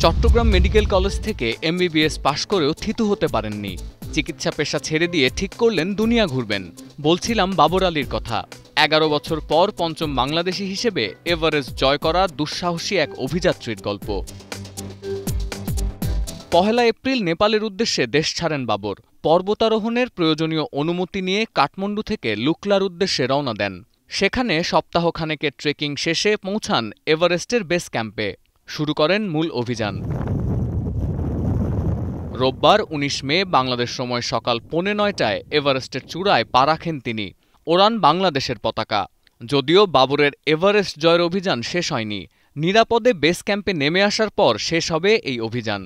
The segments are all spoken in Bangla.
চট্টগ্রাম মেডিকেল কলেজ থেকে এমবিবিএস পাশ করেও থিতু হতে পারেননি। চিকিৎসা পেশা ছেড়ে দিয়ে ঠিক করলেন দুনিয়া ঘুরবেন। বলছিলাম বাবর আলীর কথা। 11 বছর পর পঞ্চম বাংলাদেশি হিসেবে এভারেস্ট জয় করা দুঃসাহসী এক অভিযাত্রীর গল্প। 1 এপ্রিল নেপালের উদ্দেশ্যে দেশ ছাড়েন বাবর। পর্বতারোহণের প্রয়োজনীয় অনুমতি নিয়ে কাঠমান্ডু থেকে লুকলার উদ্দেশ্যে রওনা দেন। সেখানে সপ্তাহখানেকের ট্রেকিং শেষে পৌঁছান এভারেস্টের বেস ক্যাম্পে। শুরু করেন মূল অভিযান। রোববার 19 মে বাংলাদেশ সময় সকাল 9:15টায় এভারেস্টের চূড়ায় পা রাখেন তিনি। ওড়ান বাংলাদেশের পতাকা। যদিও বাবরের এভারেস্ট জয়ের অভিযান শেষ হয়নি। নিরাপদে বেস ক্যাম্পে নেমে আসার পর শেষ হবে এই অভিযান।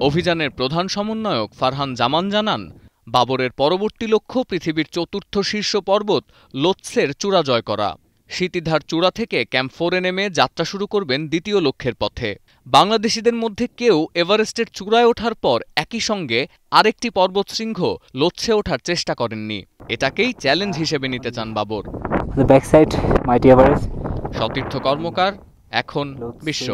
অভিযানের প্রধান সমন্বয়ক ফারহান জামান জানান, বাবরের পরবর্তী লক্ষ্য পৃথিবীর চতুর্থ শীর্ষ পর্বত লোৎসের চূড়া জয় করা। সিতিধার চূড়া থেকে ক্যাম্প 4-এ নেমে যাত্রা শুরু করবেন দ্বিতীয় লক্ষ্যের পথে। বাংলাদেশিদের মধ্যে কেউ এভারেস্টের চূড়ায় ওঠার পর একই সঙ্গে আরেকটি পর্বতশৃঙ্গ লোৎসে ওঠার চেষ্টা করেননি। এটাকেই চ্যালেঞ্জ হিসেবে নিতে চান বাবর। সতীর্থ কর্মকার, এখন বিশ্ব।